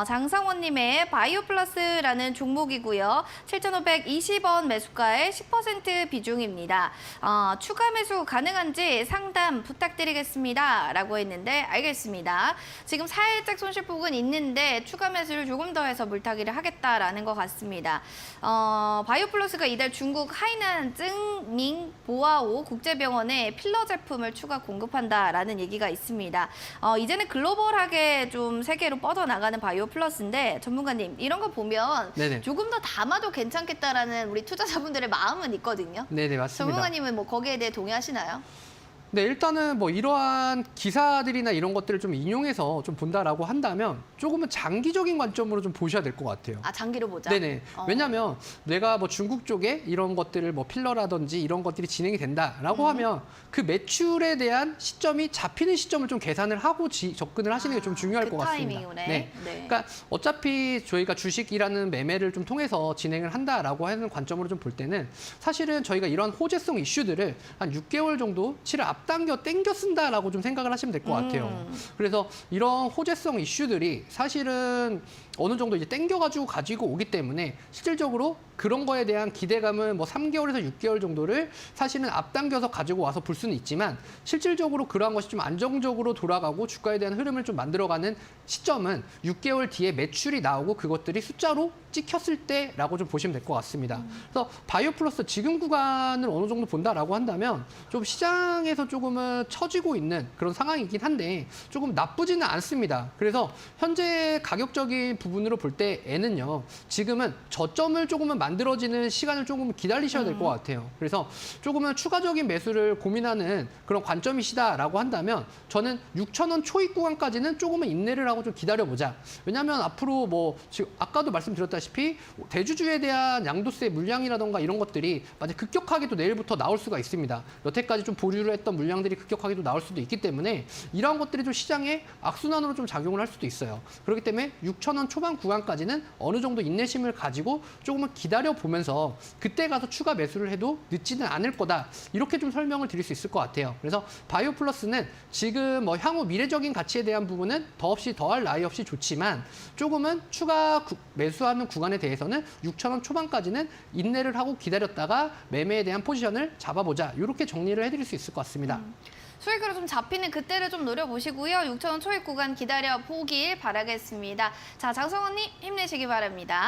장성원님의 바이오플러스라는 종목이고요. 7,520원 매수가의 10% 비중입니다. 추가 매수 가능한지 상담 부탁드리겠습니다. 라고 했는데 알겠습니다. 지금 살짝 손실폭은 있는데 추가 매수를 조금 더 해서 물타기를 하겠다라는 것 같습니다. 바이오플러스가 이달 중국 하이난 증밍 보아오 국제병원에 필러 제품을 추가 공급한다라는 얘기가 있습니다. 이제는 글로벌하게 좀 세계로 뻗어나가는 바이오플러스인데 전문가님 이런 거 보면 네네. 조금 더 담아도 괜찮겠다라는 우리 투자자분들의 마음은 있거든요. 네네, 맞습니다. 전문가님은 뭐 거기에 대해 동의하시나요? 네, 일단은 뭐 이러한 기사들이나 이런 것들을 좀 인용해서 좀 본다라고 한다면 조금은 장기적인 관점으로 좀 보셔야 될 것 같아요. 장기로 보자. 네네. 왜냐하면 내가 뭐 중국 쪽에 이런 것들을 뭐 필러라든지 이런 것들이 진행이 된다라고 하면 그 매출에 대한 시점이 잡히는 시점을 좀 계산을 하고 접근을 하시는 게 좀 중요할 것 같습니다. 타이밍이네. 네. 네. 그러니까 어차피 저희가 주식이라는 매매를 좀 통해서 진행을 한다라고 하는 관점으로 좀 볼 때는 사실은 저희가 이런 호재성 이슈들을 한 6개월 정도 치를 땡겨 쓴다라고 좀 생각을 하시면 될 것 같아요. 그래서 이런 호재성 이슈들이 사실은 어느 정도 이제 땡겨가지고 가지고 오기 때문에 실질적으로 그런 거에 대한 기대감은 뭐 3개월에서 6개월 정도를 사실은 앞당겨서 가지고 와서 볼 수는 있지만 실질적으로 그러한 것이 좀 안정적으로 돌아가고 주가에 대한 흐름을 좀 만들어가는 시점은 6개월 뒤에 매출이 나오고 그것들이 숫자로 찍혔을 때라고 좀 보시면 될 것 같습니다. 그래서 바이오플러스 지금 구간을 어느 정도 본다라고 한다면 좀 시장에서 조금은 처지고 있는 그런 상황이긴 한데 조금 나쁘지는 않습니다. 그래서 현재 가격적인 부분으로 볼 때에는요. 지금은 저점을 조금은 만들어지는 시간을 조금 기다리셔야 될 것 같아요. 그래서 조금은 추가적인 매수를 고민하는 그런 관점이시다라고 한다면 저는 6,000원 초입 구간까지는 조금은 인내를 하고 좀 기다려보자. 왜냐하면 앞으로 뭐 지금 아까도 말씀드렸다시피 대주주에 대한 양도세 물량이라던가 이런 것들이 만약 급격하게도 내일부터 나올 수가 있습니다. 여태까지 좀 보류를 했던 물량들이 급격하게도 나올 수도 있기 때문에 이러한 것들이 좀 시장에 악순환으로 좀 작용을 할 수도 있어요. 그렇기 때문에 6,000원 초반 구간까지는 어느 정도 인내심을 가지고 조금은 기다려보면서 그때 가서 추가 매수를 해도 늦지는 않을 거다. 이렇게 좀 설명을 드릴 수 있을 것 같아요. 그래서 바이오플러스는 지금 뭐 향후 미래적인 가치에 대한 부분은 더없이 더할 나위 없이 좋지만 조금은 추가 매수하는 구간에 대해서는 6,000원 초반까지는 인내를 하고 기다렸다가 매매에 대한 포지션을 잡아보자. 이렇게 정리를 해드릴 수 있을 것 같습니다. 수익으로 좀 잡히는 그때를 좀 노려보시고요. 6,000원 초입 구간 기다려 보길 바라겠습니다. 자, 장성원님 힘내시기 바랍니다.